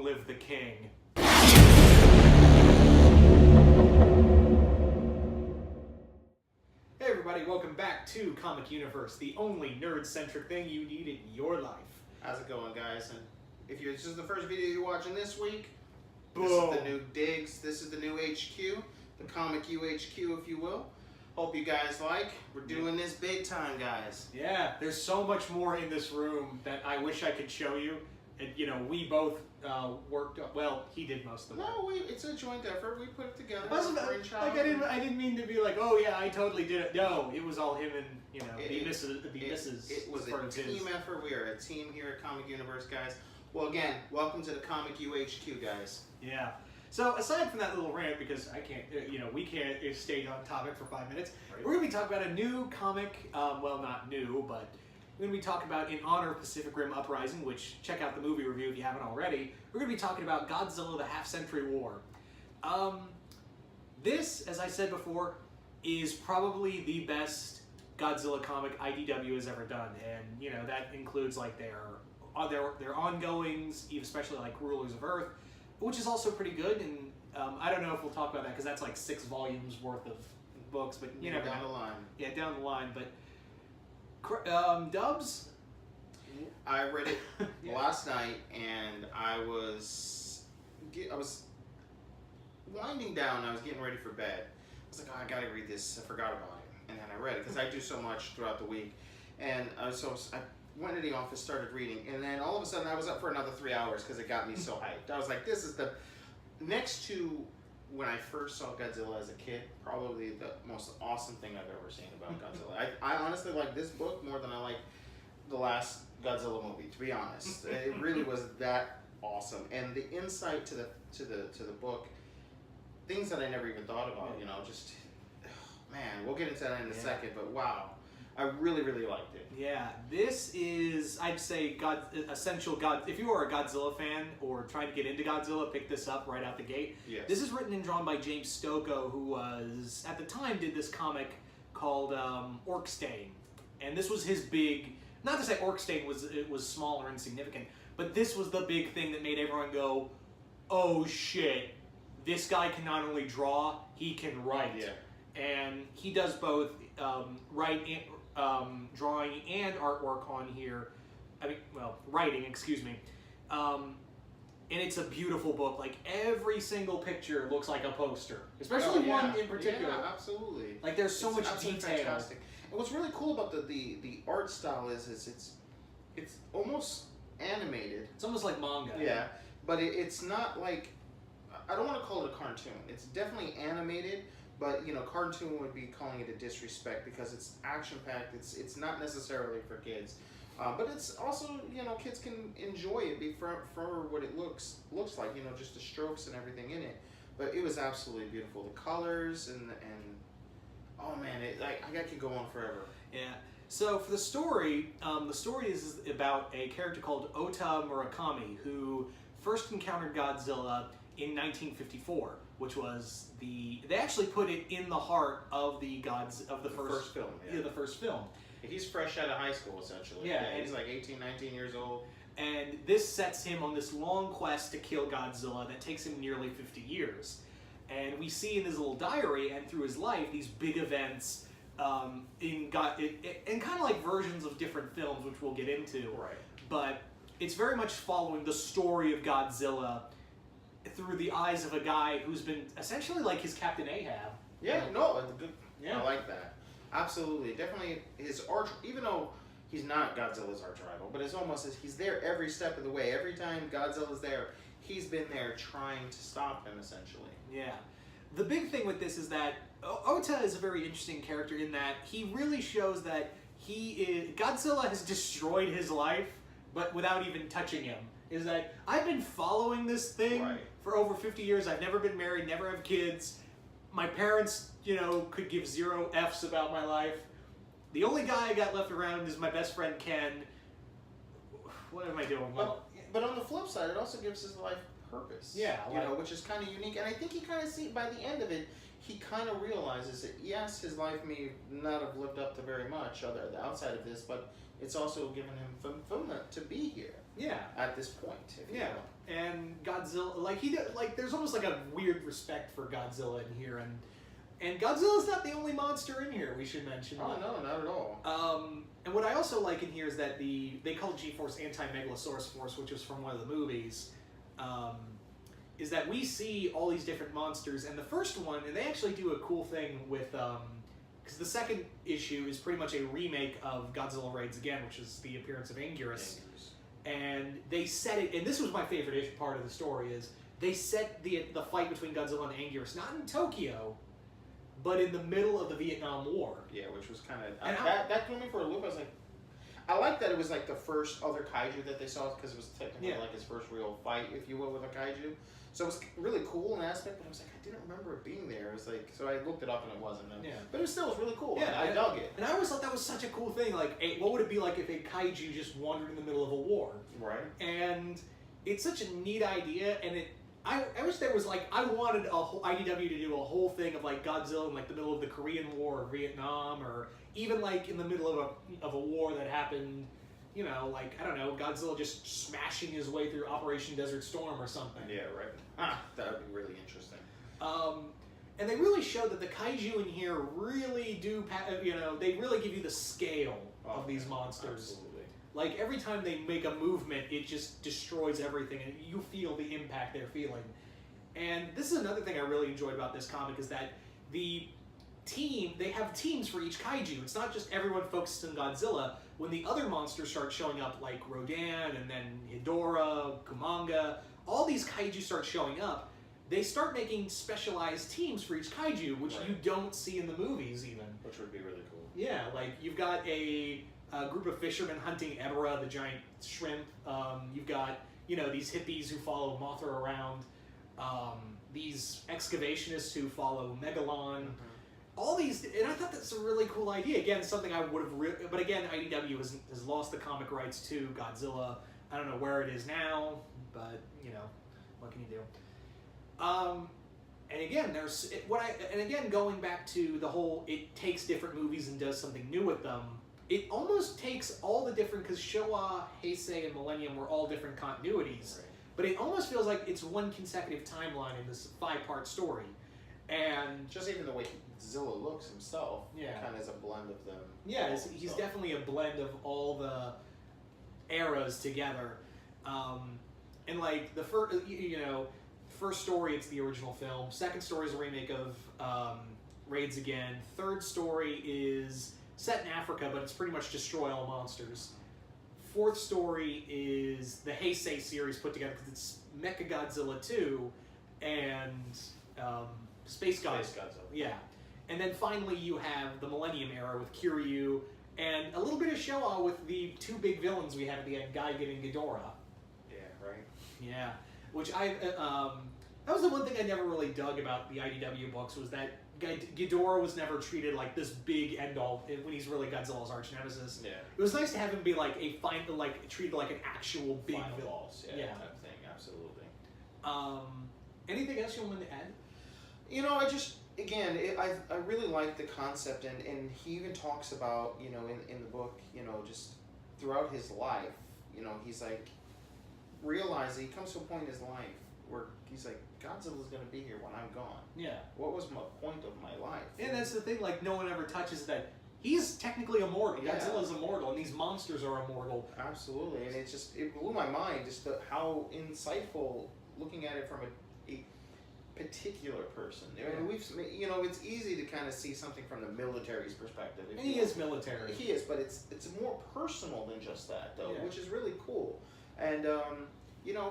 Long live the king. Hey everybody, welcome back to Comic Universe, the only nerd-centric thing you need in your life. How's it going, guys? And if this is the first video you're watching this week, Boom. This is the new digs. This is the new HQ, the Comic U HQ, if you will. Hope you guys like. We're doing this big time, guys. Yeah, there's so much more in this room that I wish I could show you. And, you know, we both worked. Well, he did most of the work. No, it's a joint effort. We put it together. I didn't mean to be like, oh yeah, I totally did it. No, it was all him and the missus. It was a team effort. We are a team here at Comic Universe, guys. Well, again, welcome to the Comic U HQ, guys. Yeah. So aside from that little rant, because I can't, we can't stay on topic for 5 minutes. Right. We're gonna be talking about a new comic. Well, not new, but we're gonna be talking about in honor of Pacific Rim Uprising, which check out the movie review if you haven't already. We're gonna be talking about Godzilla: The Half-Century War. This, as I said before, is probably the best Godzilla comic IDW has ever done, and that includes like their ongoings, especially like Rulers of Earth, which is also pretty good. And I don't know if we'll talk about that because that's like 6 volumes worth of books, but you never know. Down the line. Yeah, down the line. But Dubs, I read it last night, and I was winding down. I was getting ready for bed. I was like, oh, I gotta read this. I forgot about it, and then I read it because I do so much throughout the week. And so I went to the office, started reading, and then all of a sudden I was up for another 3 hours because it got me so hyped. I was like, this is the next to when I first saw Godzilla as a kid, probably the most awesome thing I've ever seen about Godzilla. I honestly like this book more than I like the last Godzilla movie, to be honest. It really was that awesome, and the insight to the book, things that I never even thought about. Just man, we'll get into that in a second. But wow, I really, really liked it. Yeah, this is, I'd say, essential God. If you are a Godzilla fan or trying to get into Godzilla, pick this up right out the gate. Yes. This is written and drawn by James Stokoe, who was, at the time, did this comic called Orkstain. And this was his big, not to say Orkstain was small or insignificant, but this was the big thing that made everyone go, oh shit, this guy can not only draw, he can write. Yeah. And he does both drawing and artwork on here. Writing, excuse me. And it's a beautiful book. Like, every single picture looks like a poster. Especially one in particular. Yeah, absolutely. Like, there's so much detail. Fantastic. And what's really cool about the art style is it's almost animated. It's almost like manga. Yeah, but it's not like, I don't want to call it a cartoon. It's definitely animated. But cartoon would be calling it a disrespect because it's action-packed. It's not necessarily for kids, but it's also kids can enjoy it for what it looks like. Just the strokes and everything in it. But it was absolutely beautiful. The colors and oh man, I could go on forever. Yeah. So for the story is about a character called Ota Murakami who first encountered Godzilla in 1954. Which was they actually put it in the heart of the first film. Yeah, the first film. He's fresh out of high school, essentially. Yeah, he's like 18, 19 years old. And this sets him on this long quest to kill Godzilla that takes him nearly 50 years. And we see in his little diary and through his life these big events and kind of like versions of different films, which we'll get into. Right. But it's very much following the story of Godzilla through the eyes of a guy who's been essentially like his Captain Ahab. Yeah, I like that. Absolutely. Definitely his arch, even though he's not Godzilla's arch rival, but it's almost as he's there every step of the way. Every time Godzilla's there, he's been there trying to stop him, essentially. Yeah. The big thing with this is that Ota is a very interesting character in that he really shows that Godzilla has destroyed his life, but without even touching him. Is that I've been following this thing for over 50 years. I've never been married, never have kids. My parents, could give 0 Fs about my life. The only guy I got left around is my best friend Ken. What am I doing? But on the flip side, it also gives his life purpose. Yeah. Which is kind of unique. And I think he kind of by the end of it, he kind of realizes that yes, his life may not have lived up to very much outside of this, but it's also given him fulfillment to be here. Yeah. At this point. If you will. And Godzilla, there's almost like a weird respect for Godzilla in here, and Godzilla's not the only monster in here. We should mention. Oh no, not at all. And what I also like in here is that they call G-Force Anti-Megalosaurus Force, which was from one of the movies. Is that we see all these different monsters, and the first one, and they actually do a cool thing with, because the second issue is pretty much a remake of Godzilla Raids Again, which is the appearance of Anguirus. And they set it, and this was my favorite part of the story, is they set the fight between Godzilla and Anguirus, not in Tokyo, but in the middle of the Vietnam War. Yeah, which was kind of, that threw me for a loop. I was like, I like that it was like the first other kaiju that they saw, because it was technically like his first real fight, if you will, with a kaiju. So it was really cool in that aspect, but I was like, I didn't remember it being there. It was like, so I looked it up and it wasn't. Yeah. But it was really cool. Yeah, I dug it. And I always thought that was such a cool thing. Like, what would it be like if a kaiju just wandered in the middle of a war? Right. And it's such a neat idea, and I wish there was I wanted IDW to do a whole thing of like Godzilla in like the middle of the Korean War or Vietnam, or even like in the middle of a war that happened. You know, like, I don't know, Godzilla just smashing his way through Operation Desert Storm or something. Yeah, right. That would be really interesting. And they really show that the kaiju in here really do, they really give you the scale of these monsters. Absolutely. Like, every time they make a movement, it just destroys everything, and you feel the impact they're feeling. And this is another thing I really enjoyed about this comic, is that they have teams for each kaiju. It's not just everyone focused on Godzilla. When the other monsters start showing up, like Rodan and then Hedorah, Kumanga, all these kaiju start showing up, they start making specialized teams for each kaiju, which you don't see in the movies even. Which would be really cool. Yeah, like you've got a group of fishermen hunting Ebra, the giant shrimp. You've got, these hippies who follow Mothra around. These excavationists who follow Megalon. Mm-hmm. All these, and I thought that's a really cool idea. Again, something I would have, but again, IDW has lost the comic rights to Godzilla. I don't know where it is now, but what can you do? And again, going back to the whole, it takes different movies and does something new with them. It almost takes all the different, because Showa, Heisei, and Millennium were all different continuities, but it almost feels like it's one consecutive timeline in this 5-part story. And just even the way Zilla looks himself, kind of is a blend of them. Yeah, he's definitely a blend of all the eras together. And like the first story, it's the original film. Second story is a remake of Raids Again. Third story is set in Africa, but it's pretty much destroy all monsters. Fourth story is the Heisei series put together, because it's Mechagodzilla 2 and Space Godzilla. Yeah. And then finally you have the Millennium Era with Kiryu, and a little bit of Showa with the 2 big villains we had at the end, Gigan and Ghidorah. Yeah, right. Yeah. Which that was the one thing I never really dug about the IDW books, was that Ghidorah was never treated like this big end-all when he's really Godzilla's arch nemesis. Yeah. It was nice to have him be like treated like an actual big final villain. Boss, type thing, absolutely. Anything else you wanted to add? I really like the concept, and he even talks about, in the book, just throughout his life, he's like, he comes to a point in his life where he's like, Godzilla's going to be here when I'm gone. Yeah. What was my point of my life? And that's the thing, like, no one ever touches that. He's technically immortal. Yeah. Godzilla's immortal, and these monsters are immortal. Absolutely, and it blew my mind, just how insightful, looking at it from a particular person. I mean, it's easy to kind of see something from the military's perspective. And he is military. He is, but it's more personal than just that, though, which is really cool. And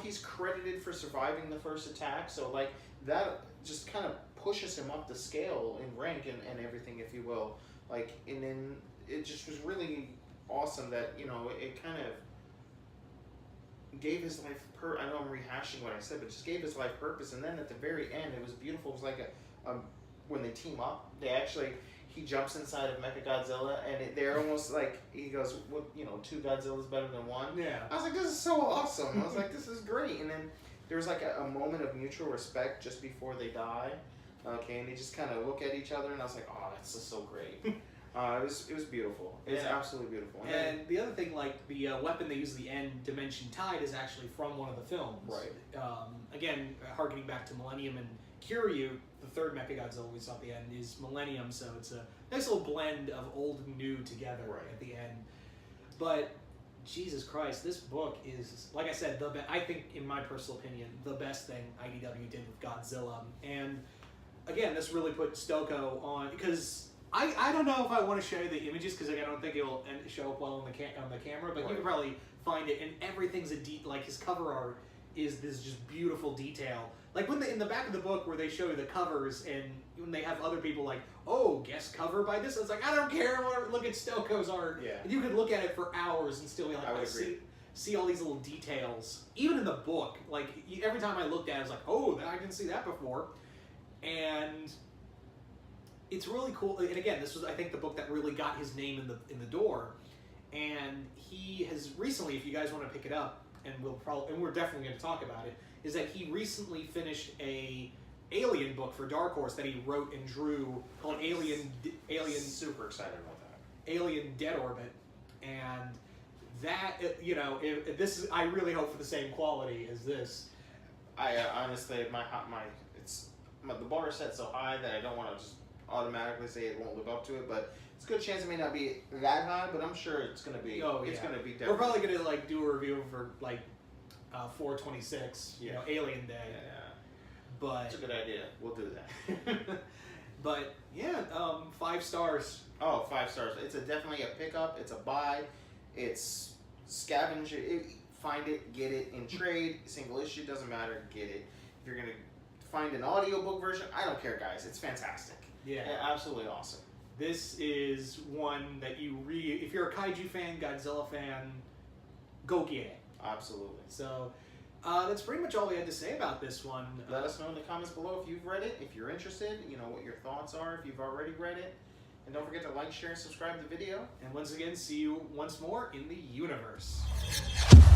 he's credited for surviving the first attack, so like that just kind of pushes him up the scale in rank and everything, if you will. Like, and then it just was really awesome that it kind of gave his life I know I'm rehashing what I said, but just gave his life purpose. And then at the very end, it was beautiful. It was like when they team up, he jumps inside of Mechagodzilla, and they're almost like, he goes, well, 2 Godzillas better than 1. Yeah. I was like, this is so awesome. I was like, this is great. And then there was like a moment of mutual respect just before they die. Okay, and they just kind of look at each other, and I was like, oh, that's just so great. It was beautiful. It's absolutely beautiful. And the other thing, like the weapon they use at the end, Dimension Tide, is actually from one of the films. Right. Again, harkening back to Millennium and Kiryu, the third Mechagodzilla we saw at the end is Millennium, so it's a nice little blend of old and new together at the end. But Jesus Christ, this book is, like I said, I think, in my personal opinion, the best thing IDW did with Godzilla. And again, this really put Stoko on, because I don't know if I want to show you the images, because I don't think it'll show up well on the camera, but you can probably find it, and everything's like his cover art is this just beautiful detail. Like when in the back of the book where they show you the covers, and when they have other people like, oh, guest cover by this, it's like, I don't care, look at Stoko's art. Yeah. And you could look at it for hours and still be like, I would agree. See all these little details. Even in the book, like every time I looked at it, I was like, oh, I didn't see that before. And it's really cool. And again, this was, I think, the book that really got his name in the door. And he has recently, if you guys want to pick it up, and we're definitely going to talk about it, is that he recently finished a Alien book for Dark Horse that he wrote and drew called Alien. Super excited about that. Alien Dead Orbit, and that if this is, I really hope for the same quality as this. I honestly, the bar is set so high that I don't want to just automatically say it won't live up to it, but it's a good chance it may not be that high, but I'm sure it's going to be. Oh, it's going to be. We're probably going to like do a review for like 426, Alien Day. Yeah. But it's a good idea. We'll do that. But yeah, 5 stars. Oh, 5 stars. It's definitely a pickup. It's a buy. It's scavenge it. Find it, get it in trade, single issue, doesn't matter, get it. If you're going to find an audiobook version, I don't care, guys. It's fantastic. Yeah, absolutely awesome. This is one that if you're a kaiju fan, Godzilla fan, go get it. Absolutely. So that's pretty much all we had to say about this one. Let us know in the comments below if you've read it, if you're interested, what your thoughts are, if you've already read it. And don't forget to like, share, and subscribe to the video. And once again, see you once more in the YOUniverse.